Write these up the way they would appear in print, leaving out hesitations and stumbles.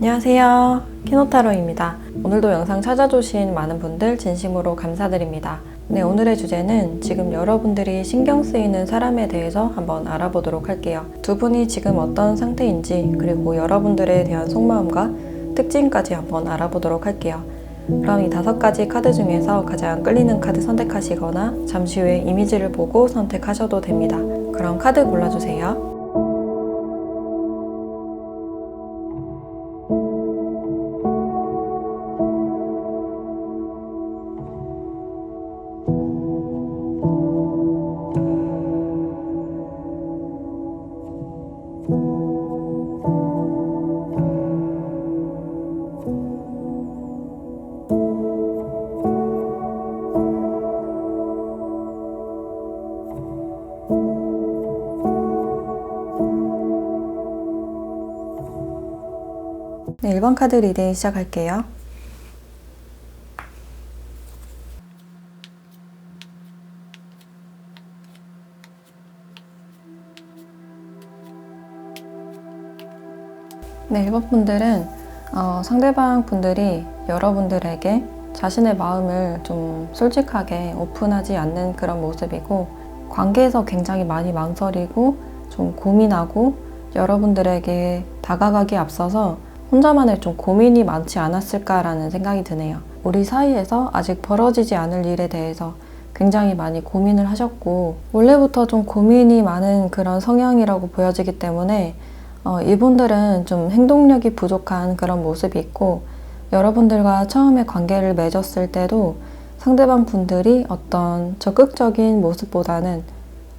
안녕하세요. 키노타로입니다. 오늘도 영상 찾아주신 많은 분들 진심으로 감사드립니다. 네, 오늘의 주제는 지금 여러분들이 신경 쓰이는 사람에 대해서 한번 알아보도록 할게요. 두 분이 지금 어떤 상태인지, 그리고 여러분들에 대한 속마음과 특징까지 한번 알아보도록 할게요. 그럼 이 5가지 카드 중에서 가장 끌리는 카드 선택하시거나 잠시 후에 이미지를 보고 선택하셔도 됩니다. 그럼 카드 골라주세요. 네, 1번 카드 리딩 시작할게요. 네, 1번 분들은 상대방 분들이 여러분들에게 자신의 마음을 좀 솔직하게 오픈하지 않는 그런 모습이고, 관계에서 굉장히 많이 망설이고 좀 고민하고 여러분들에게 다가가기에 앞서서 혼자만의 좀 고민이 많지 않았을까라는 생각이 드네요. 우리 사이에서 아직 벌어지지 않을 일에 대해서 굉장히 많이 고민을 하셨고, 원래부터 좀 고민이 많은 그런 성향이라고 보여지기 때문에 이분들은 좀 행동력이 부족한 그런 모습이 있고, 여러분들과 처음에 관계를 맺었을 때도 상대방 분들이 어떤 적극적인 모습보다는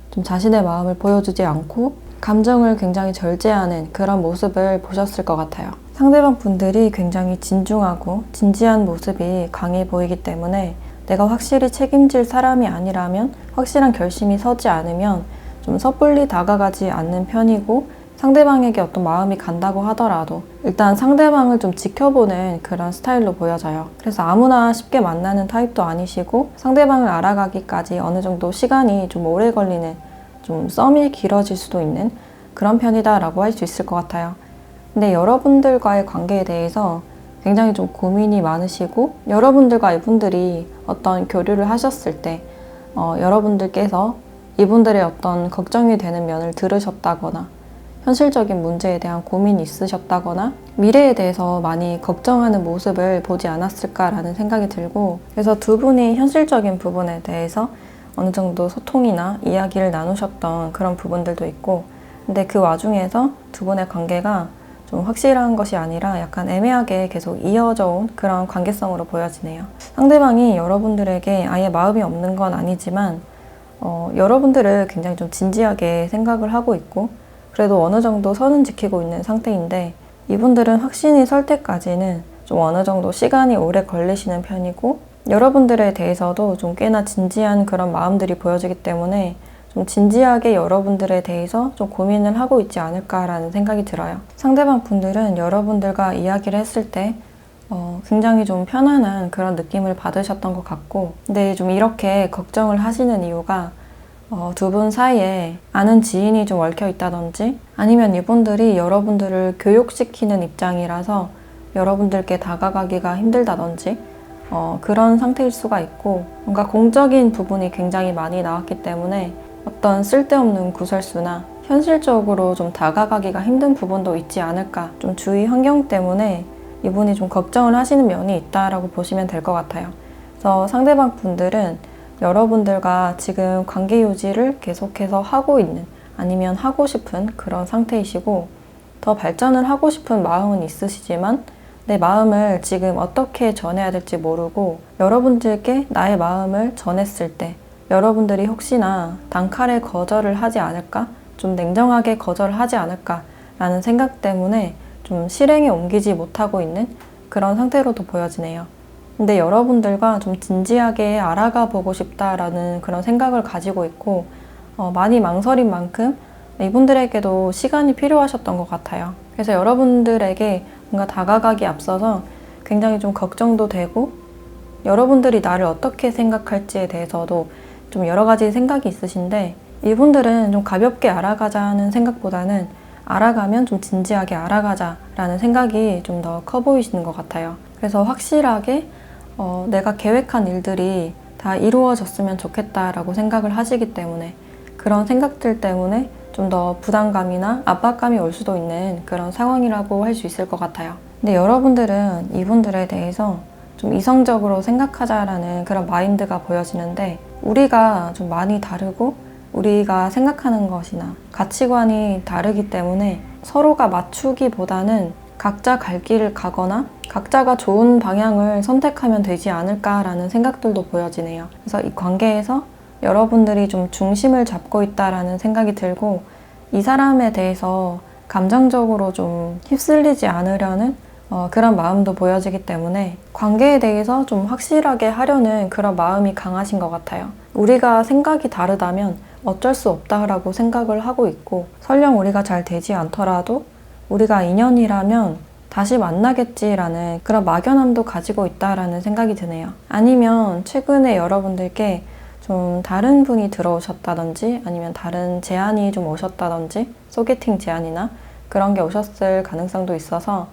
좀 자신의 마음을 보여주지 않고 감정을 굉장히 절제하는 그런 모습을 보셨을 것 같아요. 상대방 분들이 굉장히 진중하고 진지한 모습이 강해 보이기 때문에 내가 확실히 책임질 사람이 아니라면, 확실한 결심이 서지 않으면 좀 섣불리 다가가지 않는 편이고, 상대방에게 어떤 마음이 간다고 하더라도 일단 상대방을 좀 지켜보는 그런 스타일로 보여져요. 그래서 아무나 쉽게 만나는 타입도 아니시고, 상대방을 알아가기까지 어느 정도 시간이 좀 오래 걸리는, 좀 썸이 길어질 수도 있는 그런 편이다라고 할 수 있을 것 같아요. 근데 여러분들과의 관계에 대해서 굉장히 좀 고민이 많으시고, 여러분들과 이분들이 어떤 교류를 하셨을 때 여러분들께서 이분들의 어떤 걱정이 되는 면을 들으셨다거나, 현실적인 문제에 대한 고민이 있으셨다거나, 미래에 대해서 많이 걱정하는 모습을 보지 않았을까라는 생각이 들고, 그래서 두 분이 현실적인 부분에 대해서 어느 정도 소통이나 이야기를 나누셨던 그런 부분들도 있고, 근데 그 와중에서 두 분의 관계가 좀 확실한 것이 아니라 약간 애매하게 계속 이어져 온 그런 관계성으로 보여지네요. 상대방이 여러분들에게 아예 마음이 없는 건 아니지만 여러분들을 굉장히 좀 진지하게 생각을 하고 있고, 그래도 어느 정도 선은 지키고 있는 상태인데, 이분들은 확신이 설 때까지는 좀 어느 정도 시간이 오래 걸리시는 편이고, 여러분들에 대해서도 좀 꽤나 진지한 그런 마음들이 보여지기 때문에 좀 진지하게 여러분들에 대해서 좀 고민을 하고 있지 않을까라는 생각이 들어요. 상대방 분들은 여러분들과 이야기를 했을 때 굉장히 좀 편안한 그런 느낌을 받으셨던 것 같고, 근데 좀 이렇게 걱정을 하시는 이유가 두 분 사이에 아는 지인이 좀 얽혀 있다든지, 아니면 이분들이 여러분들을 교육시키는 입장이라서 여러분들께 다가가기가 힘들다든지 그런 상태일 수가 있고, 뭔가 공적인 부분이 굉장히 많이 나왔기 때문에 어떤 쓸데없는 구설수나 현실적으로 좀 다가가기가 힘든 부분도 있지 않을까, 좀 주위 환경 때문에 이분이 좀 걱정을 하시는 면이 있다라고 보시면 될 것 같아요. 그래서 상대방 분들은 여러분들과 지금 관계 유지를 계속해서 하고 있는, 아니면 하고 싶은 그런 상태이시고, 더 발전을 하고 싶은 마음은 있으시지만 내 마음을 지금 어떻게 전해야 될지 모르고, 여러분들께 나의 마음을 전했을 때 여러분들이 혹시나 단칼에 거절을 하지 않을까, 좀 냉정하게 거절을 하지 않을까 라는 생각 때문에 좀 실행에 옮기지 못하고 있는 그런 상태로도 보여지네요. 근데 여러분들과 좀 진지하게 알아가 보고 싶다라는 그런 생각을 가지고 있고, 많이 망설인 만큼 이분들에게도 시간이 필요하셨던 것 같아요. 그래서 여러분들에게 뭔가 다가가기 앞서서 굉장히 좀 걱정도 되고, 여러분들이 나를 어떻게 생각할지에 대해서도 좀 여러 가지 생각이 있으신데, 이분들은 좀 가볍게 알아가자는 생각보다는 알아가면 좀 진지하게 알아가자라는 생각이 좀 더 커 보이시는 것 같아요. 그래서 확실하게 내가 계획한 일들이 다 이루어졌으면 좋겠다라고 생각을 하시기 때문에 그런 생각들 때문에 좀 더 부담감이나 압박감이 올 수도 있는 그런 상황이라고 할 수 있을 것 같아요. 근데 여러분들은 이분들에 대해서 좀 이성적으로 생각하자라는 그런 마인드가 보여지는데 우리가 좀 많이 다르고 우리가 생각하는 것이나 가치관이 다르기 때문에 서로가 맞추기보다는 각자 갈 길을 가거나 각자가 좋은 방향을 선택하면 되지 않을까라는 생각들도 보여지네요. 그래서 이 관계에서 여러분들이 좀 중심을 잡고 있다라는 생각이 들고 이 사람에 대해서 감정적으로 좀 휩쓸리지 않으려는 그런 마음도 보여지기 때문에 관계에 대해서 좀 확실하게 하려는 그런 마음이 강하신 것 같아요. 우리가 생각이 다르다면 어쩔 수 없다라고 생각을 하고 있고 설령 우리가 잘 되지 않더라도 우리가 인연이라면 다시 만나겠지라는 그런 막연함도 가지고 있다라는 생각이 드네요. 아니면 최근에 여러분들께 좀 다른 분이 들어오셨다든지 아니면 다른 제안이 좀 오셨다든지 소개팅 제안이나 그런 게 오셨을 가능성도 있어서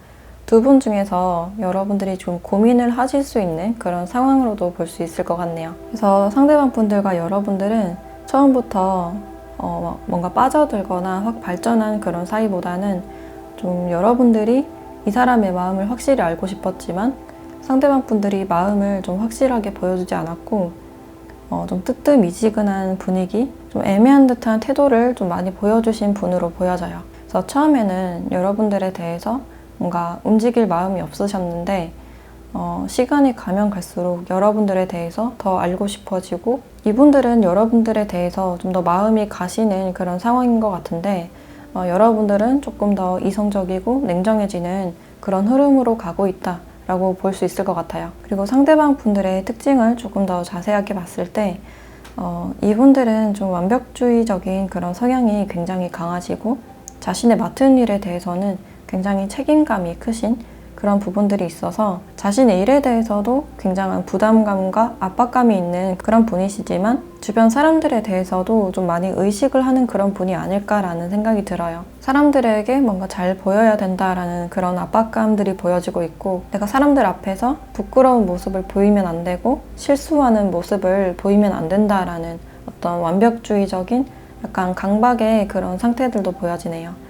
두 분 중에서 여러분들이 좀 고민을 하실 수 있는 그런 상황으로도 볼 수 있을 것 같네요. 그래서 상대방 분들과 여러분들은 처음부터 뭔가 빠져들거나 확 발전한 그런 사이보다는 좀 여러분들이 이 사람의 마음을 확실히 알고 싶었지만 상대방 분들이 마음을 좀 확실하게 보여주지 않았고 좀 뜨뜻미지근한 분위기, 좀 애매한 듯한 태도를 좀 많이 보여주신 분으로 보여져요. 그래서 처음에는 여러분들에 대해서 뭔가 움직일 마음이 없으셨는데 시간이 가면 갈수록 여러분들에 대해서 더 알고 싶어지고 이분들은 여러분들에 대해서 좀 더 마음이 가시는 그런 상황인 것 같은데 여러분들은 조금 더 이성적이고 냉정해지는 그런 흐름으로 가고 있다 라고 볼 수 있을 것 같아요. 그리고 상대방 분들의 특징을 조금 더 자세하게 봤을 때 이분들은 좀 완벽주의적인 그런 성향이 굉장히 강하시고 자신의 맡은 일에 대해서는 굉장히 책임감이 크신 그런 부분들이 있어서 자신의 일에 대해서도 굉장한 부담감과 압박감이 있는 그런 분이시지만 주변 사람들에 대해서도 좀 많이 의식을 하는 그런 분이 아닐까라는 생각이 들어요. 사람들에게 뭔가 잘 보여야 된다라는 그런 압박감들이 보여지고 있고 내가 사람들 앞에서 부끄러운 모습을 보이면 안 되고 실수하는 모습을 보이면 안 된다라는 어떤 완벽주의적인 약간 강박의 그런 상태들도 보여지네요.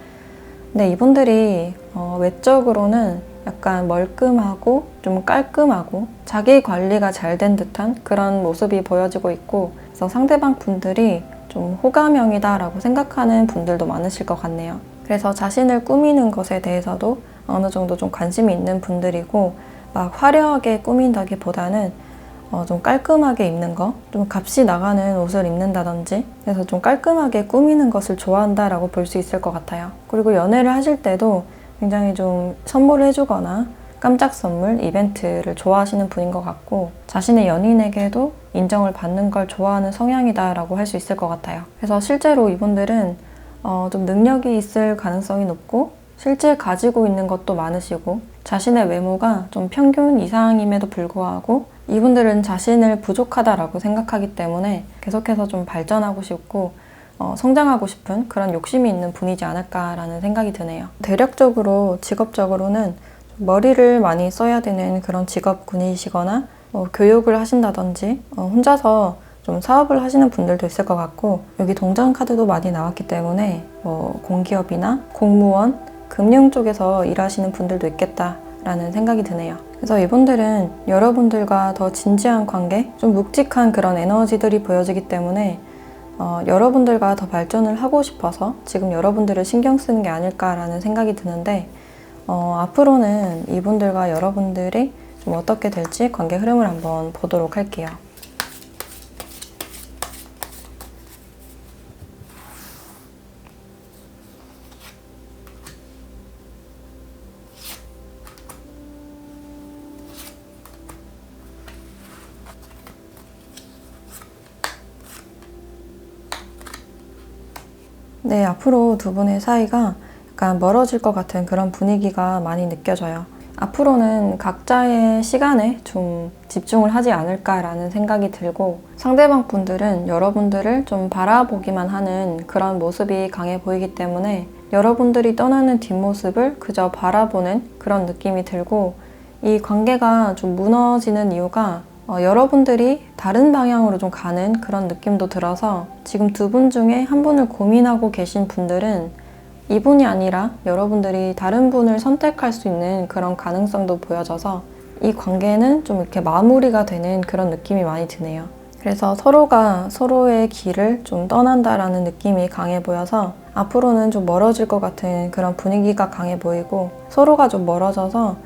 근데 이분들이 외적으로는 약간 멀끔하고 좀 깔끔하고 자기 관리가 잘 된 듯한 그런 모습이 보여지고 있고 그래서 상대방 분들이 좀 호감형이다라고 생각하는 분들도 많으실 것 같네요. 그래서 자신을 꾸미는 것에 대해서도 어느 정도 좀 관심이 있는 분들이고 막 화려하게 꾸민다기보다는 좀 깔끔하게 입는 거, 좀 값이 나가는 옷을 입는다든지 그래서 좀 깔끔하게 꾸미는 것을 좋아한다라고 볼 수 있을 것 같아요. 그리고 연애를 하실 때도 굉장히 좀 선물을 해주거나 깜짝 선물, 이벤트를 좋아하시는 분인 것 같고 자신의 연인에게도 인정을 받는 걸 좋아하는 성향이다라고 할 수 있을 것 같아요. 그래서 실제로 이분들은 좀 능력이 있을 가능성이 높고 실제 가지고 있는 것도 많으시고 자신의 외모가 좀 평균 이상임에도 불구하고 이분들은 자신을 부족하다라고 생각하기 때문에 계속해서 좀 발전하고 싶고 성장하고 싶은 그런 욕심이 있는 분이지 않을까라는 생각이 드네요. 대략적으로 직업적으로는 머리를 많이 써야 되는 그런 직업군이시거나 교육을 하신다든지 혼자서 좀 사업을 하시는 분들도 있을 것 같고 여기 동전 카드도 많이 나왔기 때문에 공기업이나 공무원, 금융 쪽에서 일하시는 분들도 있겠다라는 생각이 드네요. 그래서 이분들은 여러분들과 더 진지한 관계, 좀 묵직한 그런 에너지들이 보여지기 때문에 여러분들과 더 발전을 하고 싶어서 지금 여러분들을 신경 쓰는 게 아닐까라는 생각이 드는데 앞으로는 이분들과 여러분들이 좀 어떻게 될지 관계 흐름을 한번 보도록 할게요. 네, 앞으로 두 분의 사이가 약간 멀어질 것 같은 그런 분위기가 많이 느껴져요. 앞으로는 각자의 시간에 좀 집중을 하지 않을까라는 생각이 들고 상대방 분들은 여러분들을 좀 바라보기만 하는 그런 모습이 강해 보이기 때문에 여러분들이 떠나는 뒷모습을 그저 바라보는 그런 느낌이 들고, 이 관계가 좀 무너지는 이유가 여러분들이 다른 방향으로 좀 가는 그런 느낌도 들어서, 지금 두 분 중에 한 분을 고민하고 계신 분들은 이분이 아니라 여러분들이 다른 분을 선택할 수 있는 그런 가능성도 보여져서 이 관계는 좀 이렇게 마무리가 되는 그런 느낌이 많이 드네요. 그래서 서로가 서로의 길을 좀 떠난다라는 느낌이 강해 보여서 앞으로는 좀 멀어질 것 같은 그런 분위기가 강해 보이고, 서로가 좀 멀어져서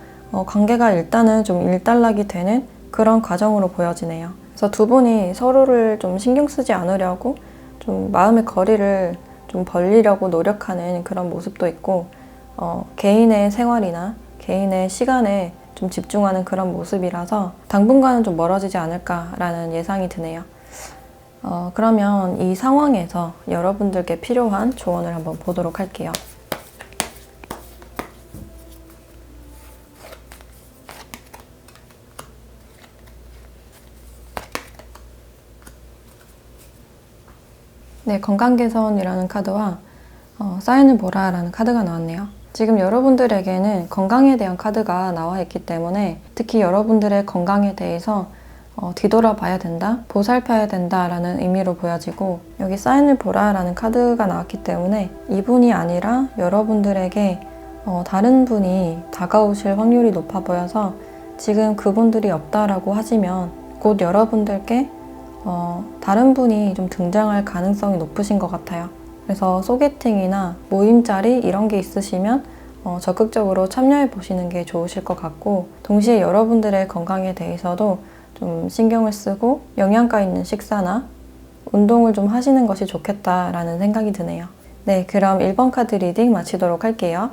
관계가 일단은 좀 일단락이 되는 그런 과정으로 보여지네요. 그래서 두 분이 서로를 좀 신경 쓰지 않으려고 좀 마음의 거리를 좀 벌리려고 노력하는 그런 모습도 있고, 개인의 생활이나 개인의 시간에 좀 집중하는 그런 모습이라서 당분간은 좀 멀어지지 않을까라는 예상이 드네요. 그러면 이 상황에서 여러분들께 필요한 조언을 한번 보도록 할게요. 네, 건강 개선이라는 카드와 사인을 보라라는 카드가 나왔네요. 지금 여러분들에게는 건강에 대한 카드가 나와 있기 때문에 특히 여러분들의 건강에 대해서 뒤돌아봐야 된다, 보살펴야 된다라는 의미로 보여지고, 여기 사인을 보라라는 카드가 나왔기 때문에 이분이 아니라 여러분들에게 다른 분이 다가오실 확률이 높아 보여서, 지금 그분들이 없다라고 하시면 곧 여러분들께 다른 분이 좀 등장할 가능성이 높으신 것 같아요. 그래서 소개팅이나 모임자리 이런 게 있으시면 적극적으로 참여해 보시는 게 좋으실 것 같고, 동시에 여러분들의 건강에 대해서도 좀 신경을 쓰고 영양가 있는 식사나 운동을 좀 하시는 것이 좋겠다라는 생각이 드네요. 네, 그럼 1번 카드 리딩 마치도록 할게요.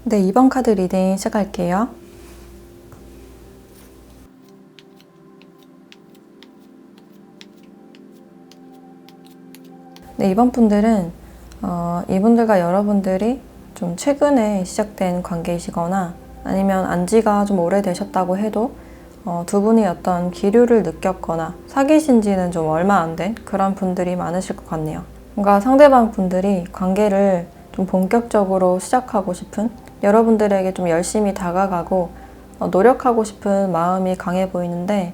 네, 2번 카드 리딩 시작할게요. 네, 이번 분들은 이분들과 여러분들이 좀 최근에 시작된 관계이시거나 아니면 안지가 좀 오래되셨다고 해도 두 분이 어떤 기류를 느꼈거나 사귀신 지는 좀 얼마 안 된 그런 분들이 많으실 것 같네요. 뭔가 상대방 분들이 관계를 좀 본격적으로 시작하고 싶은, 여러분들에게 좀 열심히 다가가고 노력하고 싶은 마음이 강해 보이는데,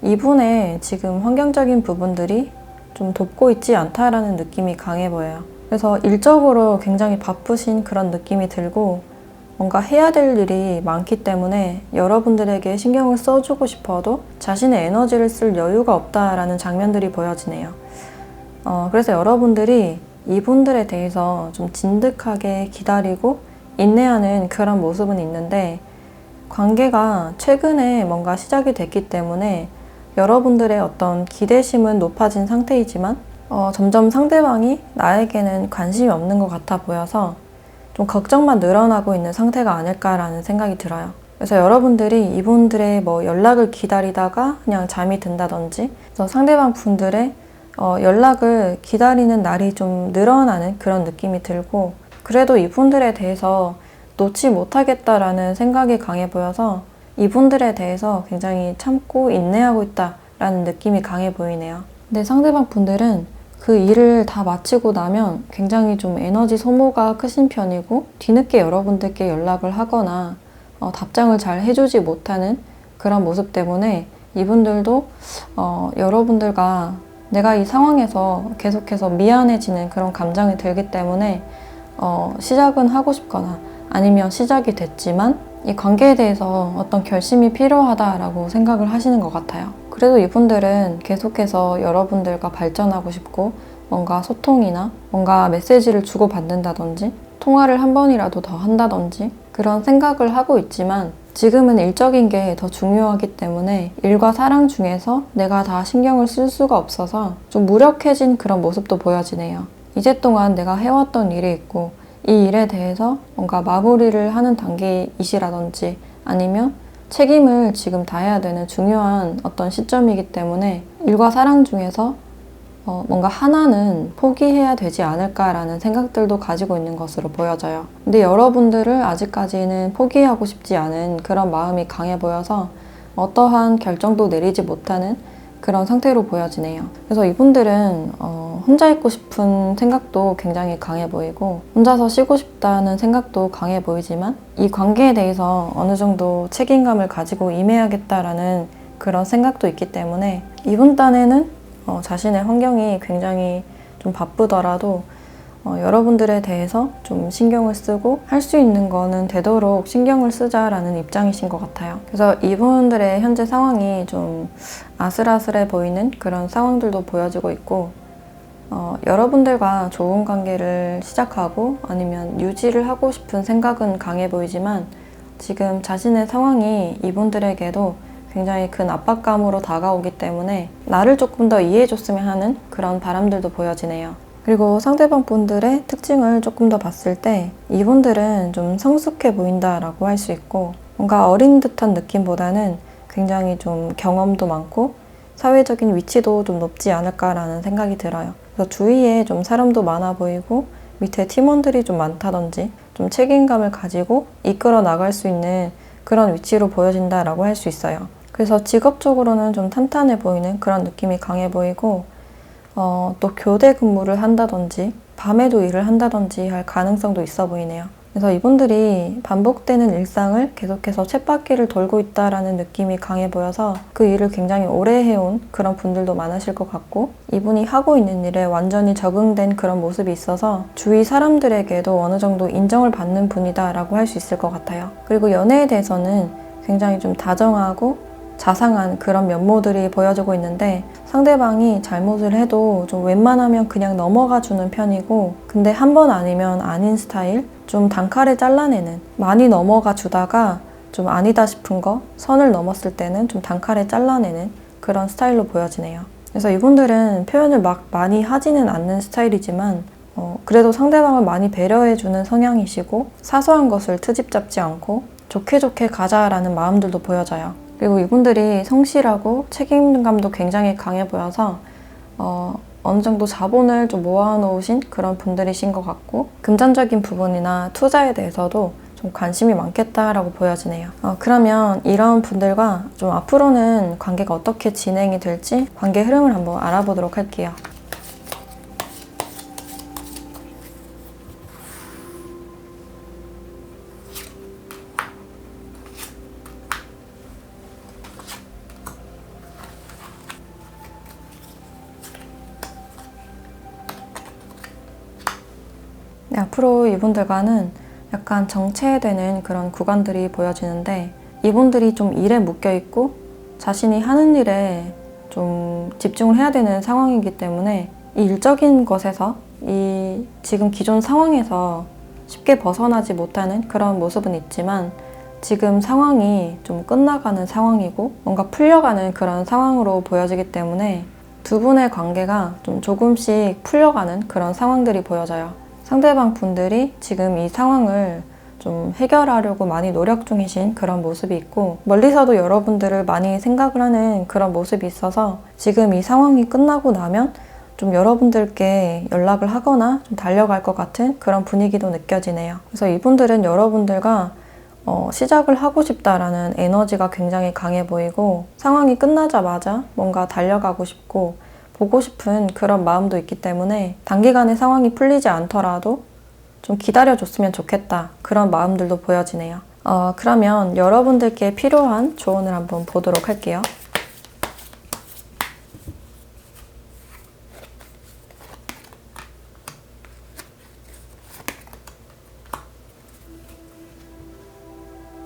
이분의 지금 환경적인 부분들이 좀 돕고 있지 않다라는 느낌이 강해 보여요. 그래서 일적으로 굉장히 바쁘신 그런 느낌이 들고, 뭔가 해야 될 일이 많기 때문에 여러분들에게 신경을 써주고 싶어도 자신의 에너지를 쓸 여유가 없다라는 장면들이 보여지네요. 그래서 여러분들이 이분들에 대해서 좀 진득하게 기다리고 인내하는 그런 모습은 있는데, 관계가 최근에 뭔가 시작이 됐기 때문에 여러분들의 어떤 기대심은 높아진 상태이지만 점점 상대방이 나에게는 관심이 없는 것 같아 보여서 좀 걱정만 늘어나고 있는 상태가 아닐까라는 생각이 들어요. 그래서 여러분들이 이분들의 연락을 기다리다가 그냥 잠이 든다든지, 그래서 상대방 분들의 연락을 기다리는 날이 좀 늘어나는 그런 느낌이 들고, 그래도 이분들에 대해서 놓지 못하겠다라는 생각이 강해 보여서 이분들에 대해서 굉장히 참고 인내하고 있다라는 느낌이 강해 보이네요. 근데 상대방 분들은 그 일을 다 마치고 나면 굉장히 좀 에너지 소모가 크신 편이고, 뒤늦게 여러분들께 연락을 하거나 답장을 잘 해주지 못하는 그런 모습 때문에 이분들도 여러분들과 내가 이 상황에서 계속해서 미안해지는 그런 감정이 들기 때문에 시작은 하고 싶거나 아니면 시작이 됐지만 이 관계에 대해서 어떤 결심이 필요하다라고 생각을 하시는 것 같아요. 그래도 이분들은 계속해서 여러분들과 발전하고 싶고, 뭔가 소통이나 뭔가 메시지를 주고받는다든지 통화를 한 번이라도 더 한다든지 그런 생각을 하고 있지만, 지금은 일적인 게 더 중요하기 때문에 일과 사랑 중에서 내가 다 신경을 쓸 수가 없어서 좀 무력해진 그런 모습도 보여지네요. 이제 동안 내가 해왔던 일이 있고, 이 일에 대해서 뭔가 마무리를 하는 단계이시라든지 아니면 책임을 지금 다해야 되는 중요한 어떤 시점이기 때문에 일과 사랑 중에서 뭔가 하나는 포기해야 되지 않을까라는 생각들도 가지고 있는 것으로 보여져요. 근데 여러분들을 아직까지는 포기하고 싶지 않은 그런 마음이 강해 보여서 어떠한 결정도 내리지 못하는 그런 상태로 보여지네요. 그래서 이분들은 혼자 있고 싶은 생각도 굉장히 강해 보이고 혼자서 쉬고 싶다는 생각도 강해 보이지만 이 관계에 대해서 어느 정도 책임감을 가지고 임해야겠다라는 그런 생각도 있기 때문에 이분 딴에는 자신의 환경이 굉장히 좀 바쁘더라도 여러분들에 대해서 좀 신경을 쓰고 할 수 있는 거는 되도록 신경을 쓰자라는 입장이신 것 같아요. 그래서 이분들의 현재 상황이 좀 아슬아슬해 보이는 그런 상황들도 보여지고 있고 여러분들과 좋은 관계를 시작하고 아니면 유지를 하고 싶은 생각은 강해 보이지만 지금 자신의 상황이 이분들에게도 굉장히 큰 압박감으로 다가오기 때문에 나를 조금 더 이해해줬으면 하는 그런 바람들도 보여지네요. 그리고 상대방 분들의 특징을 조금 더 봤을 때 이분들은 좀 성숙해 보인다라고 할 수 있고 뭔가 어린 듯한 느낌보다는 굉장히 좀 경험도 많고 사회적인 위치도 좀 높지 않을까라는 생각이 들어요. 그래서 주위에 좀 사람도 많아 보이고 밑에 팀원들이 좀 많다든지 좀 책임감을 가지고 이끌어 나갈 수 있는 그런 위치로 보여진다라고 할 수 있어요. 그래서 직업적으로는 좀 탄탄해 보이는 그런 느낌이 강해 보이고 또 교대 근무를 한다든지 밤에도 일을 한다든지 할 가능성도 있어 보이네요. 그래서 이분들이 반복되는 일상을 계속해서 쳇바퀴를 돌고 있다라는 느낌이 강해 보여서 그 일을 굉장히 오래 해온 그런 분들도 많으실 것 같고 이분이 하고 있는 일에 완전히 적응된 그런 모습이 있어서 주위 사람들에게도 어느 정도 인정을 받는 분이다라고 할 수 있을 것 같아요. 그리고 연애에 대해서는 굉장히 좀 다정하고 자상한 그런 면모들이 보여지고 있는데 상대방이 잘못을 해도 좀 웬만하면 그냥 넘어가 주는 편이고 근데 한 번 아니면 아닌 스타일? 좀 단칼에 잘라내는 많이 넘어가 주다가 좀 아니다 싶은 거 선을 넘었을 때는 좀 단칼에 잘라내는 그런 스타일로 보여지네요. 그래서 이분들은 표현을 막 많이 하지는 않는 스타일이지만 그래도 상대방을 많이 배려해주는 성향이시고 사소한 것을 트집 잡지 않고 좋게 좋게 가자라는 마음들도 보여져요. 그리고 이분들이 성실하고 책임감도 굉장히 강해 보여서 어느 정도 자본을 좀 모아놓으신 그런 분들이신 것 같고 금전적인 부분이나 투자에 대해서도 좀 관심이 많겠다라고 보여지네요. 그러면 이런 분들과 좀 앞으로는 관계가 어떻게 진행이 될지 관계 흐름을 한번 알아보도록 할게요. 네, 앞으로 이분들과는 약간 정체되는 그런 구간들이 보여지는데 이분들이 좀 일에 묶여있고 자신이 하는 일에 좀 집중을 해야 되는 상황이기 때문에 이 일적인 것에서 이 지금 기존 상황에서 쉽게 벗어나지 못하는 그런 모습은 있지만 지금 상황이 좀 끝나가는 상황이고 뭔가 풀려가는 그런 상황으로 보여지기 때문에 두 분의 관계가 좀 조금씩 풀려가는 그런 상황들이 보여져요. 상대방 분들이 지금 이 상황을 좀 해결하려고 많이 노력 중이신 그런 모습이 있고 멀리서도 여러분들을 많이 생각을 하는 그런 모습이 있어서 지금 이 상황이 끝나고 나면 좀 여러분들께 연락을 하거나 좀 달려갈 것 같은 그런 분위기도 느껴지네요. 그래서 이분들은 여러분들과 시작을 하고 싶다라는 에너지가 굉장히 강해 보이고 상황이 끝나자마자 뭔가 달려가고 싶고 보고 싶은 그런 마음도 있기 때문에 단기간에 상황이 풀리지 않더라도 좀 기다려줬으면 좋겠다 그런 마음들도 보여지네요. 그러면 여러분들께 필요한 조언을 한번 보도록 할게요.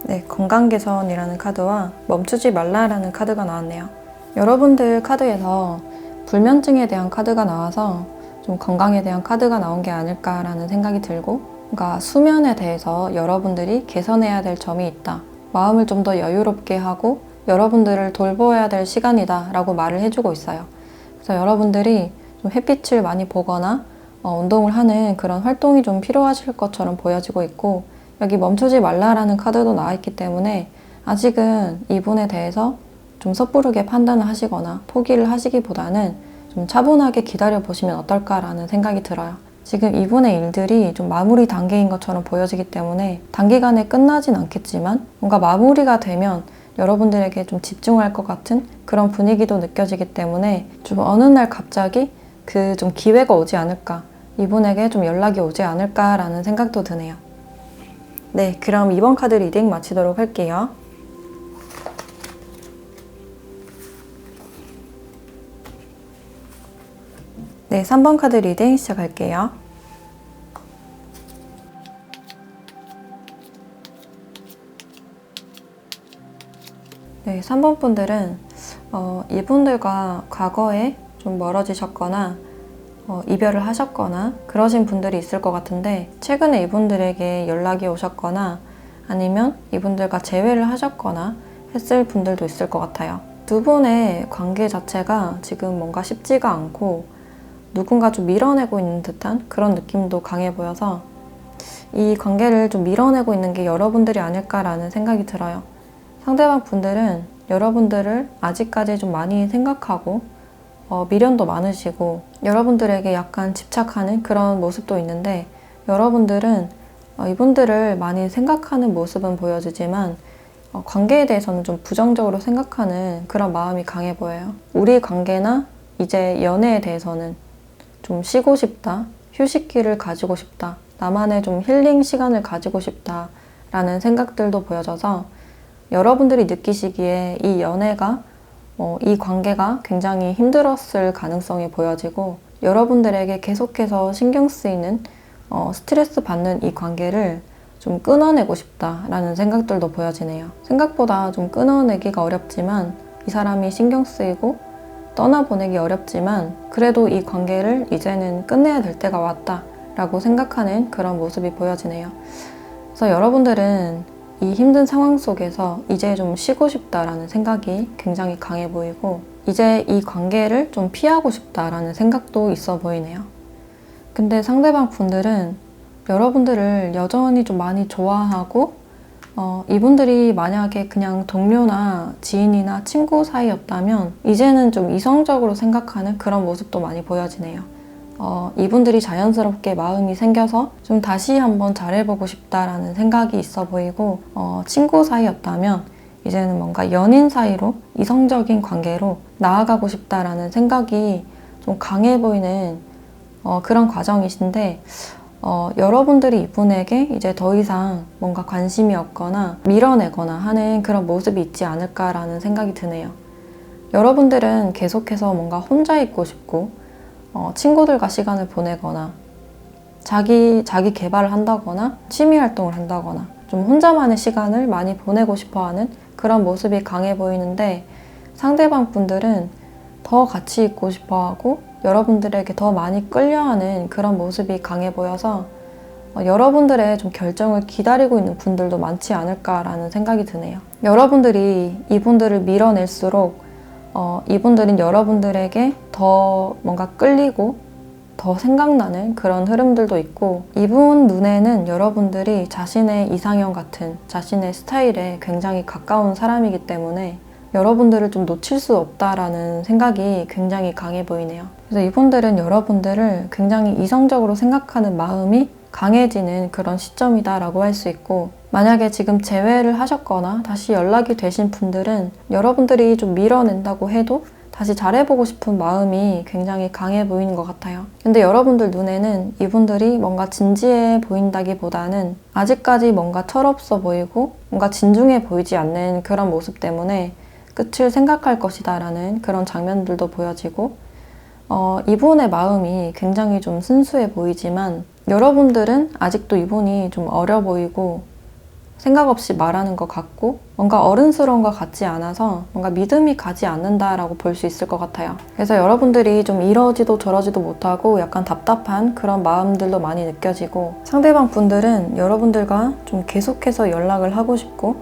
네, 건강 개선이라는 카드와 멈추지 말라라는 카드가 나왔네요. 여러분들 카드에서 불면증에 대한 카드가 나와서 좀 건강에 대한 카드가 나온 게 아닐까라는 생각이 들고 그러니까 수면에 대해서 여러분들이 개선해야 될 점이 있다. 마음을 좀 더 여유롭게 하고 여러분들을 돌보아야 될 시간이다 라고 말을 해주고 있어요. 그래서 여러분들이 좀 햇빛을 많이 보거나 운동을 하는 그런 활동이 좀 필요하실 것처럼 보여지고 있고 여기 멈추지 말라라는 카드도 나와 있기 때문에 아직은 이분에 대해서 좀 섣부르게 판단을 하시거나 포기를 하시기보다는 좀 차분하게 기다려보시면 어떨까라는 생각이 들어요. 지금 이분의 일들이 좀 마무리 단계인 것처럼 보여지기 때문에 단기간에 끝나진 않겠지만 뭔가 마무리가 되면 여러분들에게 좀 집중할 것 같은 그런 분위기도 느껴지기 때문에 좀 어느 날 갑자기 그 좀 기회가 오지 않을까, 이분에게 좀 연락이 오지 않을까라는 생각도 드네요. 네, 그럼 이번 카드 리딩 마치도록 할게요. 네, 3번 카드 리딩 시작할게요. 네, 3번 분들은 이분들과 과거에 좀 멀어지셨거나 이별을 하셨거나 그러신 분들이 있을 것 같은데, 최근에 이분들에게 연락이 오셨거나 아니면 이분들과 재회를 하셨거나 했을 분들도 있을 것 같아요. 두 분의 관계 자체가 지금 뭔가 쉽지가 않고 누군가 좀 밀어내고 있는 듯한 그런 느낌도 강해 보여서 이 관계를 좀 밀어내고 있는 게 여러분들이 아닐까라는 생각이 들어요. 상대방 분들은 여러분들을 아직까지 좀 많이 생각하고 미련도 많으시고 여러분들에게 약간 집착하는 그런 모습도 있는데, 여러분들은 이분들을 많이 생각하는 모습은 보여지지만 관계에 대해서는 좀 부정적으로 생각하는 그런 마음이 강해 보여요. 우리 관계나 이제 연애에 대해서는 좀 쉬고 싶다, 휴식기를 가지고 싶다, 나만의 좀 힐링 시간을 가지고 싶다 라는 생각들도 보여져서 여러분들이 느끼시기에 이 연애가 이 관계가 굉장히 힘들었을 가능성이 보여지고, 여러분들에게 계속해서 신경 쓰이는 스트레스 받는 이 관계를 좀 끊어내고 싶다라는 생각들도 보여지네요. 생각보다 좀 끊어내기가 어렵지만, 이 사람이 신경 쓰이고 떠나보내기 어렵지만 그래도 이 관계를 이제는 끝내야 될 때가 왔다라고 생각하는 그런 모습이 보여지네요. 그래서 여러분들은 이 힘든 상황 속에서 이제 좀 쉬고 싶다라는 생각이 굉장히 강해 보이고, 이제 이 관계를 좀 피하고 싶다라는 생각도 있어 보이네요. 근데 상대방 분들은 여러분들을 여전히 좀 많이 좋아하고 이분들이 만약에 그냥 동료나 지인이나 친구 사이였다면 이제는 좀 이성적으로 생각하는 그런 모습도 많이 보여지네요. 이분들이 자연스럽게 마음이 생겨서 좀 다시 한번 잘해보고 싶다라는 생각이 있어 보이고, 친구 사이였다면 이제는 뭔가 연인 사이로 이성적인 관계로 나아가고 싶다라는 생각이 좀 강해 보이는 그런 과정이신데, 여러분들이 이분에게 이제 더 이상 뭔가 관심이 없거나 밀어내거나 하는 그런 모습이 있지 않을까라는 생각이 드네요. 여러분들은 계속해서 뭔가 혼자 있고 싶고 친구들과 시간을 보내거나 자기 개발을 한다거나 취미 활동을 한다거나 좀 혼자만의 시간을 많이 보내고 싶어하는 그런 모습이 강해 보이는데, 상대방 분들은 더 같이 있고 싶어하고 여러분들에게 더 많이 끌려하는 그런 모습이 강해 보여서 여러분들의 좀 결정을 기다리고 있는 분들도 많지 않을까라는 생각이 드네요. 여러분들이 이분들을 밀어낼수록 이분들은 여러분들에게 더 뭔가 끌리고 더 생각나는 그런 흐름들도 있고, 이분 눈에는 여러분들이 자신의 이상형 같은 자신의 스타일에 굉장히 가까운 사람이기 때문에 여러분들을 좀 놓칠 수 없다라는 생각이 굉장히 강해 보이네요. 그래서 이분들은 여러분들을 굉장히 이성적으로 생각하는 마음이 강해지는 그런 시점이다라고 할 수 있고, 만약에 지금 재회를 하셨거나 다시 연락이 되신 분들은 여러분들이 좀 밀어낸다고 해도 다시 잘해보고 싶은 마음이 굉장히 강해 보이는 것 같아요. 근데 여러분들 눈에는 이분들이 뭔가 진지해 보인다기보다는 아직까지 뭔가 철없어 보이고 뭔가 진중해 보이지 않는 그런 모습 때문에 끝을 생각할 것이다 라는 그런 장면들도 보여지고, 이분의 마음이 굉장히 좀 순수해 보이지만 여러분들은 아직도 이분이 좀 어려 보이고 생각 없이 말하는 것 같고 뭔가 어른스러운 것 같지 않아서 뭔가 믿음이 가지 않는다라고 볼 수 있을 것 같아요. 그래서 여러분들이 좀 이러지도 저러지도 못하고 약간 답답한 그런 마음들도 많이 느껴지고, 상대방 분들은 여러분들과 좀 계속해서 연락을 하고 싶고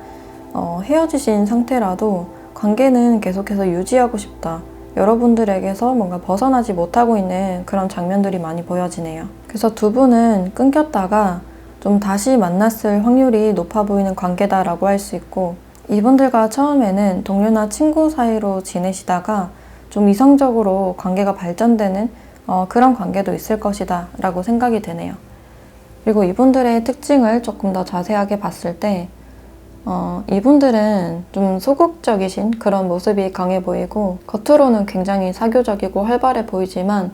헤어지신 상태라도 관계는 계속해서 유지하고 싶다, 여러분들에게서 뭔가 벗어나지 못하고 있는 그런 장면들이 많이 보여지네요. 그래서 두 분은 끊겼다가 좀 다시 만났을 확률이 높아 보이는 관계다라고 할 수 있고, 이분들과 처음에는 동료나 친구 사이로 지내시다가 좀 이성적으로 관계가 발전되는 그런 관계도 있을 것이다 라고 생각이 되네요. 그리고 이분들의 특징을 조금 더 자세하게 봤을 때 이분들은 좀 소극적이신 그런 모습이 강해 보이고 겉으로는 굉장히 사교적이고 활발해 보이지만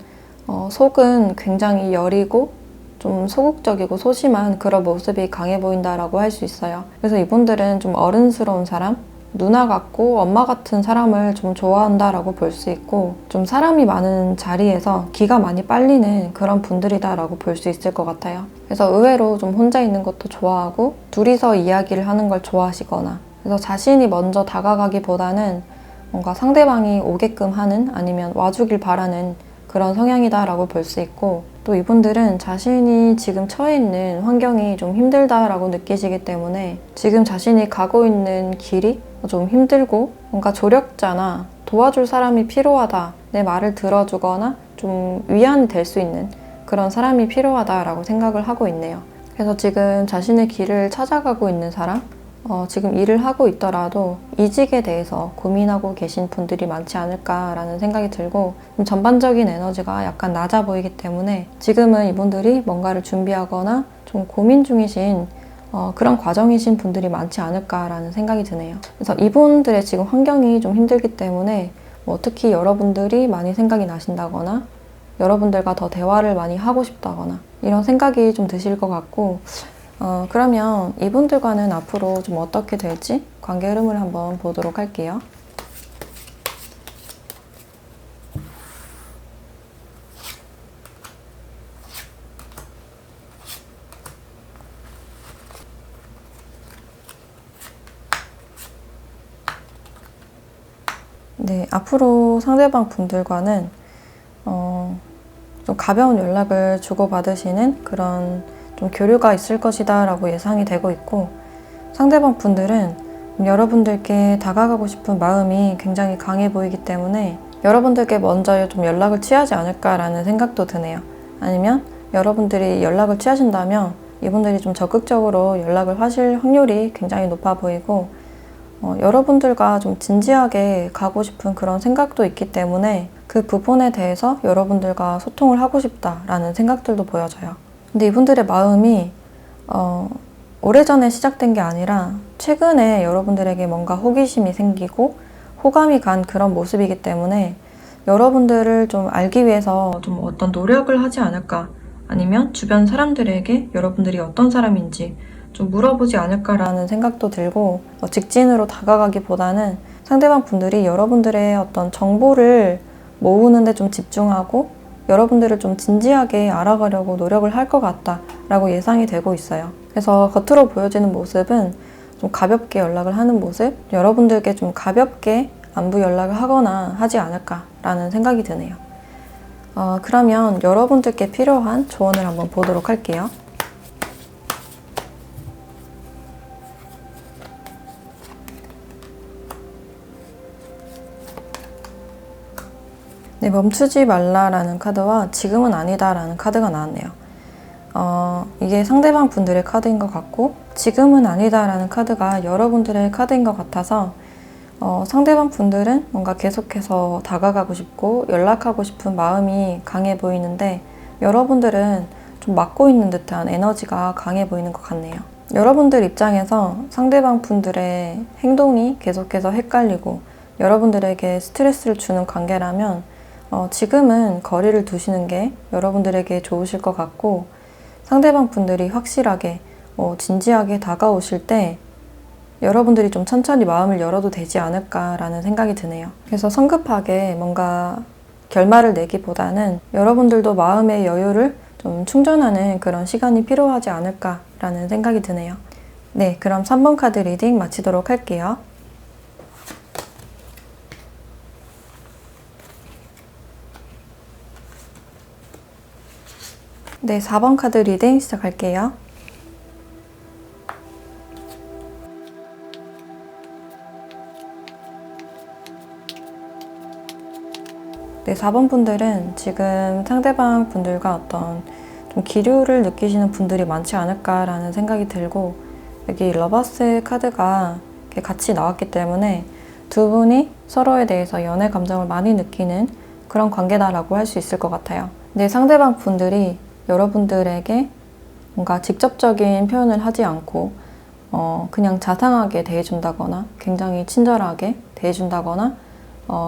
속은 굉장히 여리고 좀 소극적이고 소심한 그런 모습이 강해 보인다라고 할 수 있어요. 그래서 이분들은 좀 어른스러운 사람, 누나 같고 엄마 같은 사람을 좀 좋아한다라고 볼 수 있고 좀 사람이 많은 자리에서 기가 많이 빨리는 그런 분들이다라고 볼 수 있을 것 같아요. 그래서 의외로 좀 혼자 있는 것도 좋아하고 둘이서 이야기를 하는 걸 좋아하시거나 그래서 자신이 먼저 다가가기보다는 뭔가 상대방이 오게끔 하는 아니면 와주길 바라는 그런 성향이다라고 볼 수 있고 또 이분들은 자신이 지금 처해 있는 환경이 좀 힘들다라고 느끼시기 때문에 지금 자신이 가고 있는 길이 좀 힘들고 뭔가 조력자나 도와줄 사람이 필요하다, 내 말을 들어주거나 좀 위안이 될 수 있는 그런 사람이 필요하다라고 생각을 하고 있네요. 그래서 지금 자신의 길을 찾아가고 있는 사람, 지금 일을 하고 있더라도 이직에 대해서 고민하고 계신 분들이 많지 않을까라는 생각이 들고 전반적인 에너지가 약간 낮아 보이기 때문에 지금은 이분들이 뭔가를 준비하거나 좀 고민 중이신 그런 과정이신 분들이 많지 않을까라는 생각이 드네요. 그래서 이분들의 지금 환경이 좀 힘들기 때문에 특히 여러분들이 많이 생각이 나신다거나 여러분들과 더 대화를 많이 하고 싶다거나 이런 생각이 좀 드실 것 같고 그러면 이분들과는 앞으로 좀 어떻게 될지 관계 흐름을 한번 보도록 할게요. 네, 앞으로 상대방 분들과는 좀 가벼운 연락을 주고받으시는 그런 좀 교류가 있을 것이다 라고 예상이 되고 있고 상대방 분들은 여러분들께 다가가고 싶은 마음이 굉장히 강해 보이기 때문에 여러분들께 먼저 좀 연락을 취하지 않을까라는 생각도 드네요. 아니면 여러분들이 연락을 취하신다면 이분들이 좀 적극적으로 연락을 하실 확률이 굉장히 높아 보이고 여러분들과 좀 진지하게 가고 싶은 그런 생각도 있기 때문에 그 부분에 대해서 여러분들과 소통을 하고 싶다라는 생각들도 보여져요. 근데 이분들의 마음이 오래전에 시작된 게 아니라 최근에 여러분들에게 뭔가 호기심이 생기고 호감이 간 그런 모습이기 때문에 여러분들을 좀 알기 위해서 좀 어떤 노력을 하지 않을까 아니면 주변 사람들에게 여러분들이 어떤 사람인지 좀 물어보지 않을까라는 생각도 들고 직진으로 다가가기보다는 상대방 분들이 여러분들의 어떤 정보를 모으는데 좀 집중하고 여러분들을 좀 진지하게 알아가려고 노력을 할 것 같다라고 예상이 되고 있어요. 그래서 겉으로 보여지는 모습은 좀 가볍게 연락을 하는 모습, 여러분들께 좀 가볍게 안부 연락을 하거나 하지 않을까라는 생각이 드네요. 그러면 여러분들께 필요한 조언을 한번 보도록 할게요. 네, 멈추지 말라라는 카드와 지금은 아니다라는 카드가 나왔네요. 이게 상대방 분들의 카드인 것 같고 지금은 아니다라는 카드가 여러분들의 카드인 것 같아서 상대방 분들은 뭔가 계속해서 다가가고 싶고 연락하고 싶은 마음이 강해 보이는데 여러분들은 좀 막고 있는 듯한 에너지가 강해 보이는 것 같네요. 여러분들 입장에서 상대방 분들의 행동이 계속해서 헷갈리고 여러분들에게 스트레스를 주는 관계라면 지금은 거리를 두시는 게 여러분들에게 좋으실 것 같고 상대방 분들이 확실하게 진지하게 다가오실 때 여러분들이 좀 천천히 마음을 열어도 되지 않을까라는 생각이 드네요. 그래서 성급하게 뭔가 결말을 내기보다는 여러분들도 마음의 여유를 좀 충전하는 그런 시간이 필요하지 않을까라는 생각이 드네요. 네, 그럼 3번 카드 리딩 마치도록 할게요. 네, 4번 카드 리딩 시작할게요. 네, 4번 분들은 지금 상대방 분들과 어떤 좀 기류를 느끼시는 분들이 많지 않을까라는 생각이 들고 여기 러버스 카드가 이렇게 같이 나왔기 때문에 두 분이 서로에 대해서 연애 감정을 많이 느끼는 그런 관계다라고 할 수 있을 것 같아요. 근데 상대방 분들이 여러분들에게 뭔가 직접적인 표현을 하지 않고 그냥 자상하게 대해준다거나 굉장히 친절하게 대해준다거나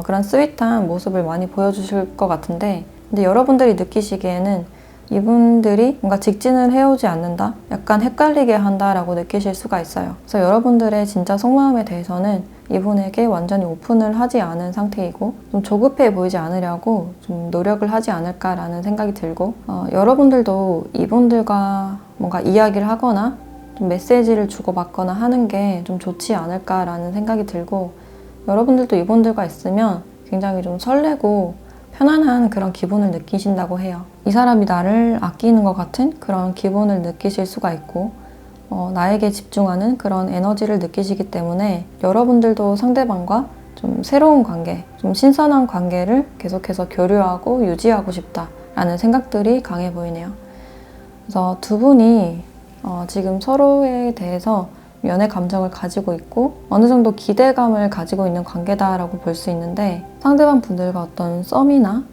그런 스윗한 모습을 많이 보여주실 것 같은데, 근데 여러분들이 느끼시기에는 이분들이 뭔가 직진을 해오지 않는다? 약간 헷갈리게 한다라고 느끼실 수가 있어요. 그래서 여러분들의 진짜 속마음에 대해서는 이분에게 완전히 오픈을 하지 않은 상태이고 좀 조급해 보이지 않으려고 좀 노력을 하지 않을까라는 생각이 들고, 여러분들도 이분들과 뭔가 이야기를 하거나 좀 메시지를 주고받거나 하는 게 좀 좋지 않을까라는 생각이 들고, 여러분들도 이분들과 있으면 굉장히 좀 설레고 편안한 그런 기분을 느끼신다고 해요. 이 사람이 나를 아끼는 것 같은 그런 기분을 느끼실 수가 있고, 나에게 집중하는 그런 에너지를 느끼시기 때문에 여러분들도 상대방과 좀 새로운 관계, 좀 신선한 관계를 계속해서 교류하고 유지하고 싶다라는 생각들이 강해 보이네요. 그래서 두 분이 지금 서로에 대해서 연애 감정을 가지고 있고 어느 정도 기대감을 가지고 있는 관계다라고 볼 수 있는데, 상대방 분들과 어떤 썸이나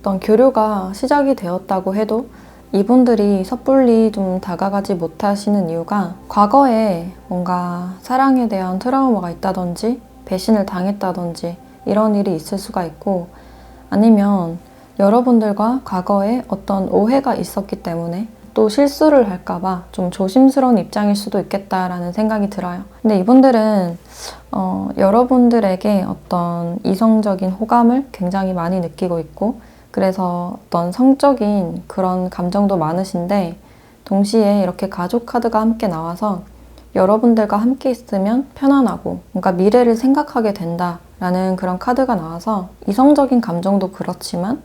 어떤 교류가 시작이 되었다고 해도 이분들이 섣불리 좀 다가가지 못하시는 이유가 과거에 뭔가 사랑에 대한 트라우마가 있다든지 배신을 당했다든지 이런 일이 있을 수가 있고, 아니면 여러분들과 과거에 어떤 오해가 있었기 때문에 또 실수를 할까봐 좀 조심스러운 입장일 수도 있겠다라는 생각이 들어요. 근데 이분들은 여러분들에게 어떤 이성적인 호감을 굉장히 많이 느끼고 있고, 그래서 어떤 성적인 그런 감정도 많으신데, 동시에 이렇게 가족 카드가 함께 나와서 여러분들과 함께 있으면 편안하고 뭔가 미래를 생각하게 된다라는 그런 카드가 나와서 이성적인 감정도 그렇지만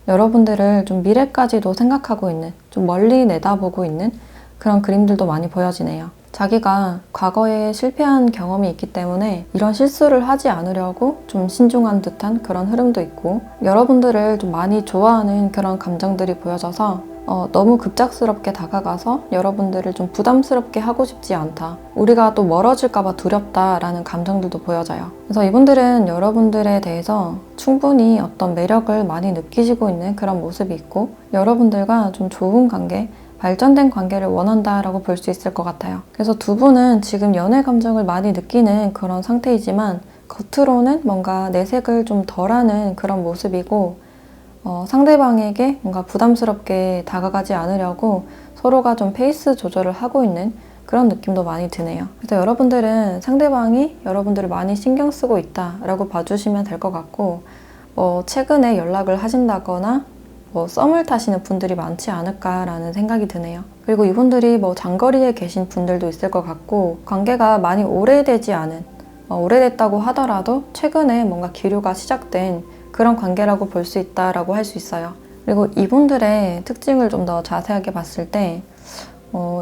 여러분들을 좀 미래까지도 생각하고 있는, 좀 멀리 내다보고 있는 그런 그림들도 많이 보여지네요. 자기가 과거에 실패한 경험이 있기 때문에 이런 실수를 하지 않으려고 좀 신중한 듯한 그런 흐름도 있고, 여러분들을 좀 많이 좋아하는 그런 감정들이 보여져서 너무 급작스럽게 다가가서 여러분들을 좀 부담스럽게 하고 싶지 않다, 우리가 또 멀어질까봐 두렵다라는 감정들도 보여져요. 그래서 이분들은 여러분들에 대해서 충분히 어떤 매력을 많이 느끼시고 있는 그런 모습이 있고, 여러분들과 좀 좋은 관계, 발전된 관계를 원한다라고 볼 수 있을 것 같아요. 그래서 두 분은 지금 연애 감정을 많이 느끼는 그런 상태이지만 겉으로는 뭔가 내색을 좀 덜하는 그런 모습이고, 상대방에게 뭔가 부담스럽게 다가가지 않으려고 서로가 좀 페이스 조절을 하고 있는 그런 느낌도 많이 드네요. 그래서 여러분들은 상대방이 여러분들을 많이 신경 쓰고 있다라고 봐주시면 될 것 같고, 최근에 연락을 하신다거나 썸을 타시는 분들이 많지 않을까라는 생각이 드네요. 그리고 이분들이 장거리에 계신 분들도 있을 것 같고, 관계가 많이 오래되지 않은, 오래됐다고 하더라도 최근에 뭔가 기류가 시작된 그런 관계라고 볼 수 있다라고 할 수 있어요. 그리고 이분들의 특징을 좀 더 자세하게 봤을 때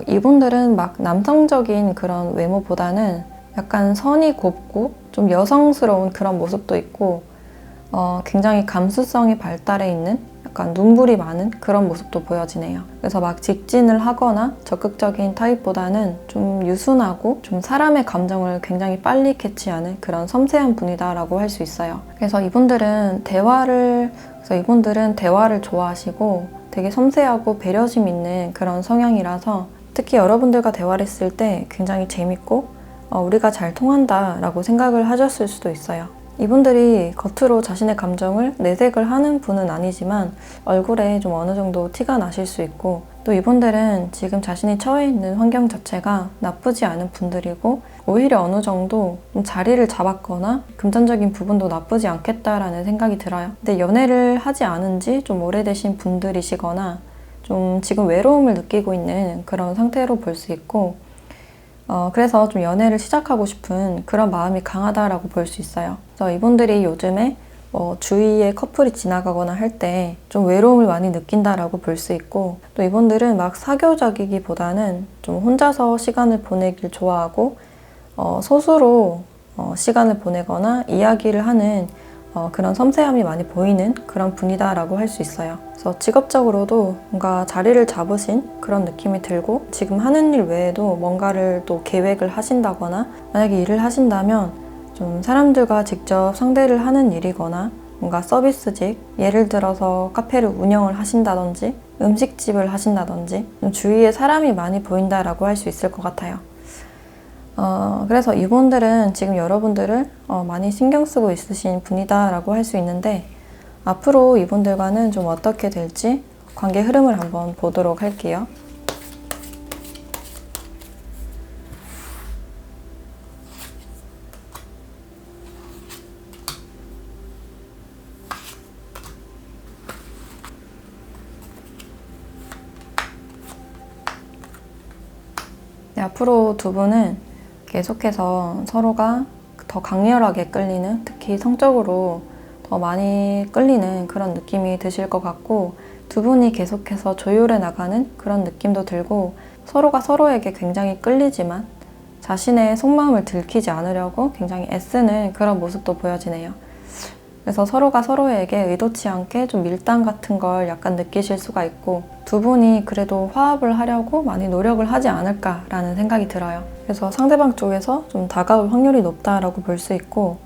이분들은 막 남성적인 그런 외모보다는 약간 선이 곱고 좀 여성스러운 그런 모습도 있고, 굉장히 감수성이 발달해 있는 약간 눈물이 많은 그런 모습도 보여지네요. 그래서 막 직진을 하거나 적극적인 타입보다는 좀 유순하고 좀 사람의 감정을 굉장히 빨리 캐치하는 그런 섬세한 분이다라고 할 수 있어요. 그래서 이분들은 대화를 좋아하시고 되게 섬세하고 배려심 있는 그런 성향이라서, 특히 여러분들과 대화를 했을 때 굉장히 재밌고 우리가 잘 통한다라고 생각을 하셨을 수도 있어요. 이분들이 겉으로 자신의 감정을 내색을 하는 분은 아니지만 얼굴에 좀 어느 정도 티가 나실 수 있고, 또 이분들은 지금 자신이 처해 있는 환경 자체가 나쁘지 않은 분들이고, 오히려 어느 정도 좀 자리를 잡았거나 금전적인 부분도 나쁘지 않겠다라는 생각이 들어요. 근데 연애를 하지 않은 지 좀 오래되신 분들이시거나 좀 지금 외로움을 느끼고 있는 그런 상태로 볼 수 있고, 그래서 좀 연애를 시작하고 싶은 그런 마음이 강하다라고 볼 수 있어요. 그래서 이분들이 요즘에 주위에 커플이 지나가거나 할 때 좀 외로움을 많이 느낀다라고 볼 수 있고, 또 이분들은 막 사교적이기보다는 좀 혼자서 시간을 보내길 좋아하고 스스로 시간을 보내거나 이야기를 하는 그런 섬세함이 많이 보이는 그런 분이다라고 할 수 있어요. 그래서 직업적으로도 뭔가 자리를 잡으신 그런 느낌이 들고, 지금 하는 일 외에도 뭔가를 또 계획을 하신다거나, 만약에 일을 하신다면 좀 사람들과 직접 상대를 하는 일이거나 뭔가 서비스직, 예를 들어서 카페를 운영을 하신다든지 음식집을 하신다든지 좀 주위에 사람이 많이 보인다라고 할 수 있을 것 같아요. 그래서 이분들은 지금 여러분들을 많이 신경 쓰고 있으신 분이다라고 할 수 있는데 앞으로 이분들과는 좀 어떻게 될지 관계 흐름을 한번 보도록 할게요. 네, 앞으로 두 분은 계속해서 서로가 더 강렬하게 끌리는, 특히 성적으로 더 많이 끌리는 그런 느낌이 드실 것 같고 두 분이 계속해서 조율해 나가는 그런 느낌도 들고 서로가 서로에게 굉장히 끌리지만 자신의 속마음을 들키지 않으려고 굉장히 애쓰는 그런 모습도 보여지네요. 그래서 서로가 서로에게 의도치 않게 좀 밀당 같은 걸 약간 느끼실 수가 있고 두 분이 그래도 화합을 하려고 많이 노력을 하지 않을까라는 생각이 들어요. 그래서 상대방 쪽에서 좀 다가올 확률이 높다라고 볼 수 있고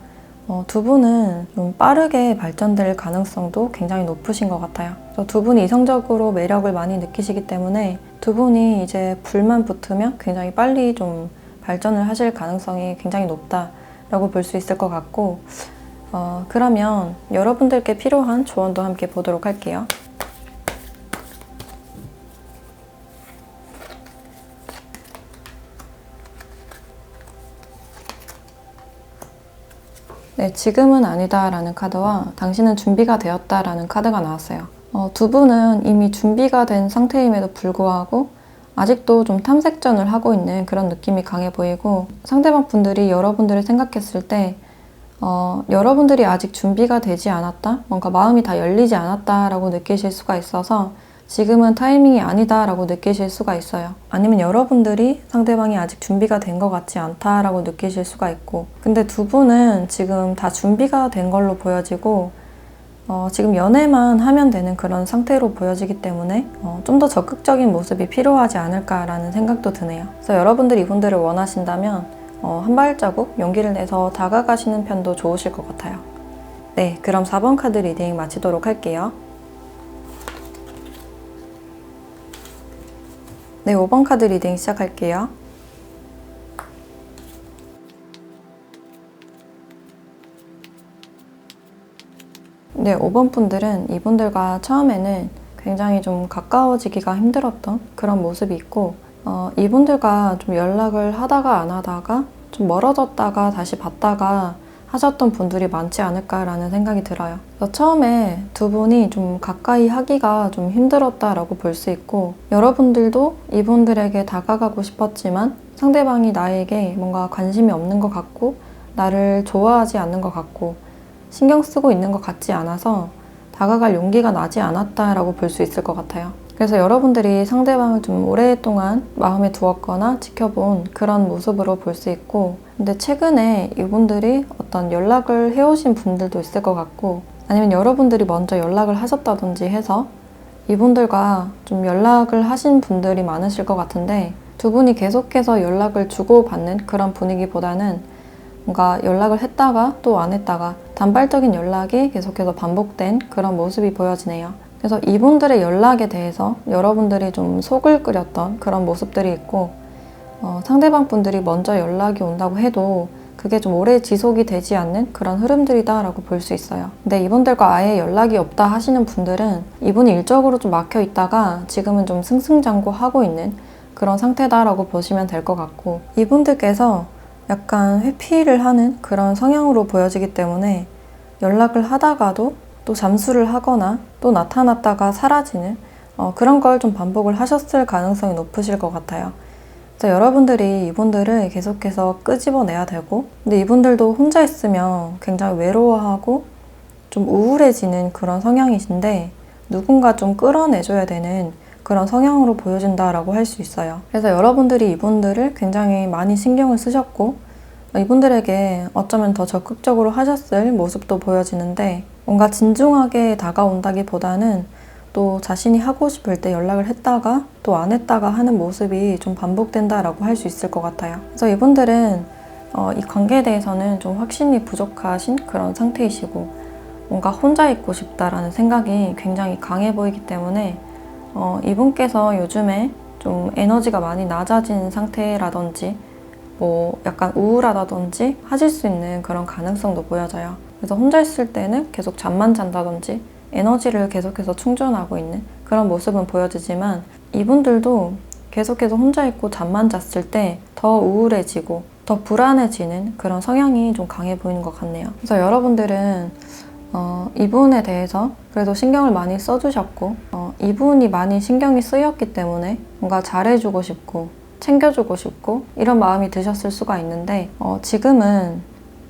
두 분은 좀 빠르게 발전될 가능성도 굉장히 높으신 것 같아요. 그래서 두 분이 이성적으로 매력을 많이 느끼시기 때문에 두 분이 이제 불만 붙으면 굉장히 빨리 좀 발전을 하실 가능성이 굉장히 높다라고 볼 수 있을 것 같고 그러면 여러분들께 필요한 조언도 함께 보도록 할게요. 네, 지금은 아니다라는 카드와 당신은 준비가 되었다라는 카드가 나왔어요. 두 분은 이미 준비가 된 상태임에도 불구하고 아직도 좀 탐색전을 하고 있는 그런 느낌이 강해 보이고 상대방 분들이 여러분들을 생각했을 때 여러분들이 아직 준비가 되지 않았다? 뭔가 마음이 다 열리지 않았다라고 느끼실 수가 있어서 지금은 타이밍이 아니다라고 느끼실 수가 있어요. 아니면 여러분들이 상대방이 아직 준비가 된 것 같지 않다라고 느끼실 수가 있고 근데 두 분은 지금 다 준비가 된 걸로 보여지고 지금 연애만 하면 되는 그런 상태로 보여지기 때문에 좀 더 적극적인 모습이 필요하지 않을까라는 생각도 드네요. 그래서 여러분들이 이분들을 원하신다면 한 발자국 용기를 내서 다가가시는 편도 좋으실 것 같아요. 네, 그럼 4번 카드 리딩 마치도록 할게요. 네, 5번 카드 리딩 시작할게요. 네, 5번 분들은 이분들과 처음에는 굉장히 좀 가까워지기가 힘들었던 그런 모습이 있고 이분들과 좀 연락을 하다가 안 하다가 좀 멀어졌다가 다시 봤다가 하셨던 분들이 많지 않을까라는 생각이 들어요. 그래서 처음에 두 분이 좀 가까이 하기가 좀 힘들었다라고 볼 수 있고 여러분들도 이분들에게 다가가고 싶었지만 상대방이 나에게 뭔가 관심이 없는 것 같고 나를 좋아하지 않는 것 같고 신경 쓰고 있는 것 같지 않아서 다가갈 용기가 나지 않았다라고 볼 수 있을 것 같아요. 그래서 여러분들이 상대방을 좀 오랫동안 마음에 두었거나 지켜본 그런 모습으로 볼 수 있고 근데 최근에 이분들이 어떤 연락을 해오신 분들도 있을 것 같고 아니면 여러분들이 먼저 연락을 하셨다든지 해서 이분들과 좀 연락을 하신 분들이 많으실 것 같은데 두 분이 계속해서 연락을 주고받는 그런 분위기보다는 뭔가 연락을 했다가 또 안 했다가 단발적인 연락이 계속해서 반복된 그런 모습이 보여지네요. 그래서 이분들의 연락에 대해서 여러분들이 좀 속을 끓였던 그런 모습들이 있고 상대방 분들이 먼저 연락이 온다고 해도 그게 좀 오래 지속이 되지 않는 그런 흐름들이다 라고 볼 수 있어요. 근데 이분들과 아예 연락이 없다 하시는 분들은 이분이 일적으로 좀 막혀 있다가 지금은 좀 승승장구하고 있는 그런 상태다라고 보시면 될 것 같고 이분들께서 약간 회피를 하는 그런 성향으로 보여지기 때문에 연락을 하다가도 또 잠수를 하거나 또 나타났다가 사라지는 그런 걸 좀 반복을 하셨을 가능성이 높으실 것 같아요. 그래서 여러분들이 이분들을 계속해서 끄집어내야 되고 근데 이분들도 혼자 있으면 굉장히 외로워하고 좀 우울해지는 그런 성향이신데 누군가 좀 끌어내줘야 되는 그런 성향으로 보여진다라고 할 수 있어요. 그래서 여러분들이 이분들을 굉장히 많이 신경을 쓰셨고 이분들에게 어쩌면 더 적극적으로 하셨을 모습도 보여지는데 뭔가 진중하게 다가온다기보다는 또 자신이 하고 싶을 때 연락을 했다가 또 안 했다가 하는 모습이 좀 반복된다라고 할 수 있을 것 같아요. 그래서 이분들은 이 관계에 대해서는 좀 확신이 부족하신 그런 상태이시고 뭔가 혼자 있고 싶다라는 생각이 굉장히 강해 보이기 때문에 이분께서 요즘에 좀 에너지가 많이 낮아진 상태라든지 뭐 약간 우울하다든지 하실 수 있는 그런 가능성도 보여져요. 그래서 혼자 있을 때는 계속 잠만 잔다든지 에너지를 계속해서 충전하고 있는 그런 모습은 보여지지만 이분들도 계속해서 혼자 있고 잠만 잤을 때 더 우울해지고 더 불안해지는 그런 성향이 좀 강해 보이는 것 같네요. 그래서 여러분들은 이분에 대해서 그래도 신경을 많이 써주셨고 이분이 많이 신경이 쓰였기 때문에 뭔가 잘해주고 싶고 챙겨주고 싶고 이런 마음이 드셨을 수가 있는데 지금은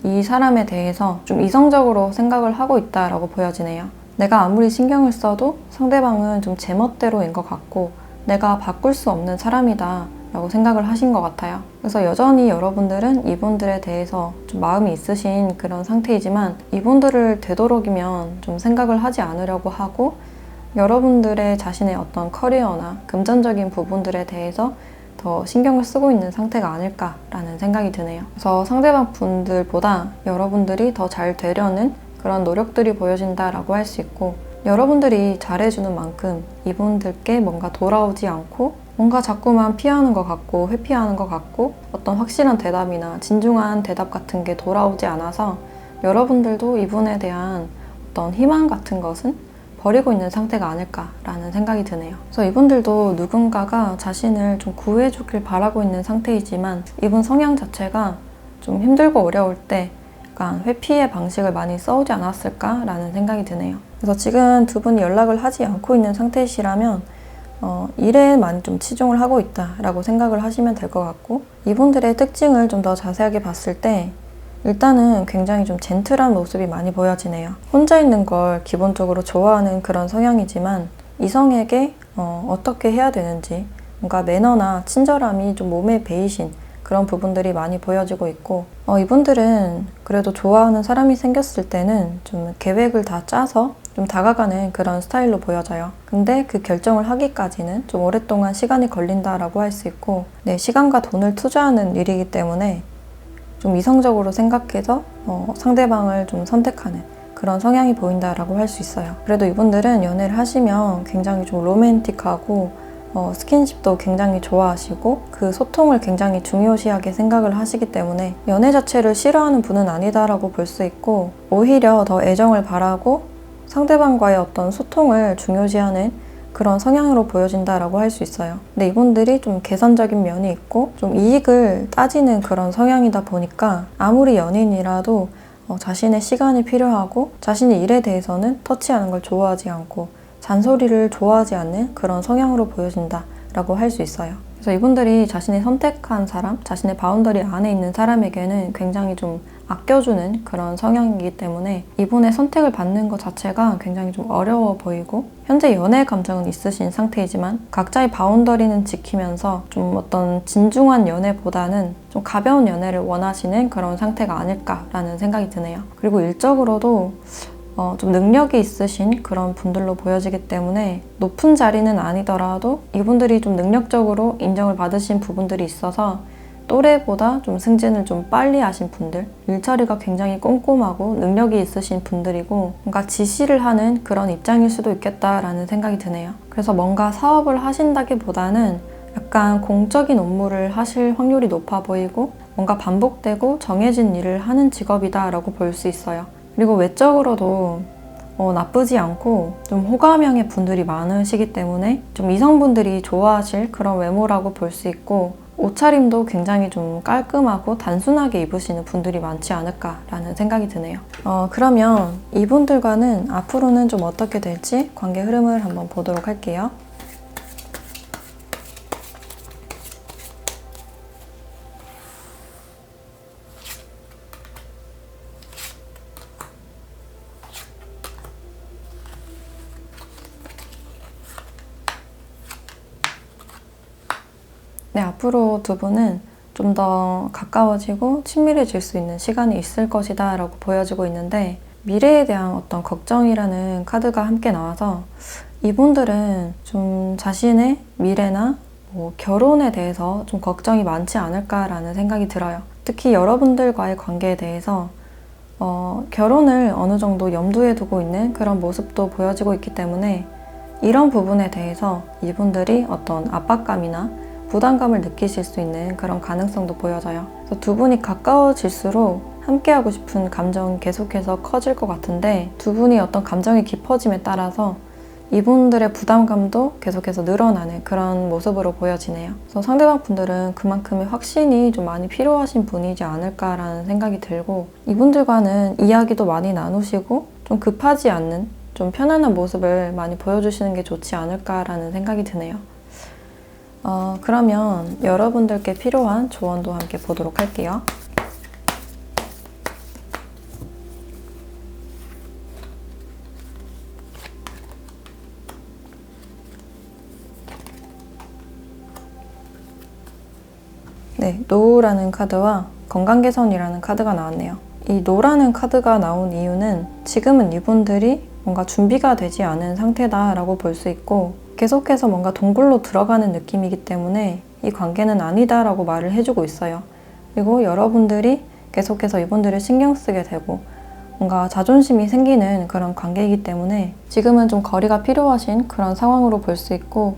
이 사람에 대해서 좀 이성적으로 생각을 하고 있다라고 보여지네요. 내가 아무리 신경을 써도 상대방은 좀 제멋대로인 것 같고 내가 바꿀 수 없는 사람이다 라고 생각을 하신 것 같아요. 그래서 여전히 여러분들은 이분들에 대해서 좀 마음이 있으신 그런 상태이지만 이분들을 되도록이면 좀 생각을 하지 않으려고 하고 여러분들의 자신의 어떤 커리어나 금전적인 부분들에 대해서 더 신경을 쓰고 있는 상태가 아닐까라는 생각이 드네요. 그래서 상대방 분들보다 여러분들이 더 잘 되려는 그런 노력들이 보여진다라고 할 수 있고 여러분들이 잘해주는 만큼 이분들께 뭔가 돌아오지 않고 뭔가 자꾸만 피하는 것 같고 회피하는 것 같고 어떤 확실한 대답이나 진중한 대답 같은 게 돌아오지 않아서 여러분들도 이분에 대한 어떤 희망 같은 것은 버리고 있는 상태가 아닐까라는 생각이 드네요. 그래서 이분들도 누군가가 자신을 좀 구해주길 바라고 있는 상태이지만 이분 성향 자체가 좀 힘들고 어려울 때 약간 회피의 방식을 많이 써오지 않았을까라는 생각이 드네요. 그래서 지금 두 분이 연락을 하지 않고 있는 상태이시라면 일에 많이 좀 치중을 하고 있다라고 생각을 하시면 될 것 같고 이분들의 특징을 좀 더 자세하게 봤을 때 일단은 굉장히 좀 젠틀한 모습이 많이 보여지네요. 혼자 있는 걸 기본적으로 좋아하는 그런 성향이지만 이성에게 어떻게 해야 되는지 뭔가 매너나 친절함이 좀 몸에 배이신 그런 부분들이 많이 보여지고 있고 이분들은 그래도 좋아하는 사람이 생겼을 때는 좀 계획을 다 짜서 좀 다가가는 그런 스타일로 보여져요. 근데 그 결정을 하기까지는 좀 오랫동안 시간이 걸린다라고 할 수 있고 시간과 돈을 투자하는 일이기 때문에 좀 이성적으로 생각해서 상대방을 좀 선택하는 그런 성향이 보인다라고 할 수 있어요. 그래도 이분들은 연애를 하시면 굉장히 좀 로맨틱하고 스킨십도 굉장히 좋아하시고 그 소통을 굉장히 중요시하게 생각을 하시기 때문에 연애 자체를 싫어하는 분은 아니다라고 볼 수 있고 오히려 더 애정을 바라고 상대방과의 어떤 소통을 중요시하는 그런 성향으로 보여진다라고 할 수 있어요. 근데 이분들이 좀 계산적인 면이 있고 좀 이익을 따지는 그런 성향이다 보니까 아무리 연인이라도 자신의 시간이 필요하고 자신의 일에 대해서는 터치하는 걸 좋아하지 않고 잔소리를 좋아하지 않는 그런 성향으로 보여진다라고 할 수 있어요. 그래서 이분들이 자신이 선택한 사람, 자신의 바운더리 안에 있는 사람에게는 굉장히 좀 아껴주는 그런 성향이기 때문에 이분의 선택을 받는 것 자체가 굉장히 좀 어려워 보이고 현재 연애 감정은 있으신 상태이지만 각자의 바운더리는 지키면서 좀 어떤 진중한 연애보다는 좀 가벼운 연애를 원하시는 그런 상태가 아닐까라는 생각이 드네요. 그리고 일적으로도 좀 능력이 있으신 그런 분들로 보여지기 때문에 높은 자리는 아니더라도 이분들이 좀 능력적으로 인정을 받으신 부분들이 있어서 또래보다 좀 승진을 좀 빨리 하신 분들, 일처리가 굉장히 꼼꼼하고 능력이 있으신 분들이고 뭔가 지시를 하는 그런 입장일 수도 있겠다라는 생각이 드네요. 그래서 뭔가 사업을 하신다기보다는 약간 공적인 업무를 하실 확률이 높아 보이고 뭔가 반복되고 정해진 일을 하는 직업이다라고 볼 수 있어요. 그리고 외적으로도 나쁘지 않고 좀 호감형의 분들이 많으시기 때문에 좀 이성분들이 좋아하실 그런 외모라고 볼 수 있고 옷차림도 굉장히 좀 깔끔하고 단순하게 입으시는 분들이 많지 않을까라는 생각이 드네요. 그러면 이분들과는 앞으로는 좀 어떻게 될지 관계 흐름을 한번 보도록 할게요. 앞으로 두 분은 좀 더 가까워지고 친밀해질 수 있는 시간이 있을 것이다 라고 보여지고 있는데 미래에 대한 어떤 걱정이라는 카드가 함께 나와서 이분들은 좀 자신의 미래나 결혼에 대해서 좀 걱정이 많지 않을까라는 생각이 들어요. 특히 여러분들과의 관계에 대해서 결혼을 어느 정도 염두에 두고 있는 그런 모습도 보여지고 있기 때문에 이런 부분에 대해서 이분들이 어떤 압박감이나 부담감을 느끼실 수 있는 그런 가능성도 보여져요. 그래서 두 분이 가까워질수록 함께하고 싶은 감정이 계속해서 커질 것 같은데 두 분이 어떤 감정이 깊어짐에 따라서 이분들의 부담감도 계속해서 늘어나는 그런 모습으로 보여지네요. 그래서 상대방 분들은 그만큼의 확신이 좀 많이 필요하신 분이지 않을까라는 생각이 들고 이분들과는 이야기도 많이 나누시고 좀 급하지 않는 좀 편안한 모습을 많이 보여주시는 게 좋지 않을까라는 생각이 드네요. 그러면 여러분들께 필요한 조언도 함께 보도록 할게요. 네, 노라는 카드와 건강개선이라는 카드가 나왔네요. 이 노라는 카드가 나온 이유는 지금은 이분들이 뭔가 준비가 되지 않은 상태다라고 볼 수 있고 계속해서 뭔가 동굴로 들어가는 느낌이기 때문에 이 관계는 아니다라고 말을 해주고 있어요. 그리고 여러분들이 계속해서 이분들을 신경 쓰게 되고 뭔가 자존심이 생기는 그런 관계이기 때문에 지금은 좀 거리가 필요하신 그런 상황으로 볼 수 있고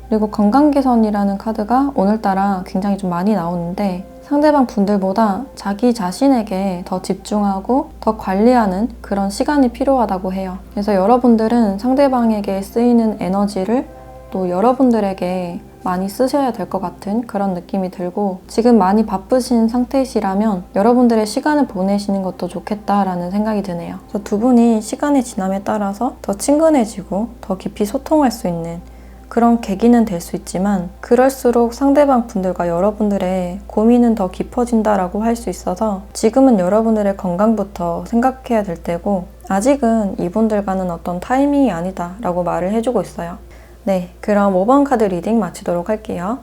그리고 건강개선이라는 카드가 오늘따라 굉장히 좀 많이 나오는데 상대방 분들보다 자기 자신에게 더 집중하고 더 관리하는 그런 시간이 필요하다고 해요. 그래서 여러분들은 상대방에게 쓰이는 에너지를 또 여러분들에게 많이 쓰셔야 될 것 같은 그런 느낌이 들고 지금 많이 바쁘신 상태시라면 여러분들의 시간을 보내시는 것도 좋겠다라는 생각이 드네요. 그래서 두 분이 시간이 지남에 따라서 더 친근해지고 더 깊이 소통할 수 있는 그런 계기는 될 수 있지만 그럴수록 상대방 분들과 여러분들의 고민은 더 깊어진다라고 할 수 있어서 지금은 여러분들의 건강부터 생각해야 될 때고 아직은 이분들과는 어떤 타이밍이 아니다 라고 말을 해주고 있어요. 네, 그럼 5번 카드 리딩 마치도록 할게요.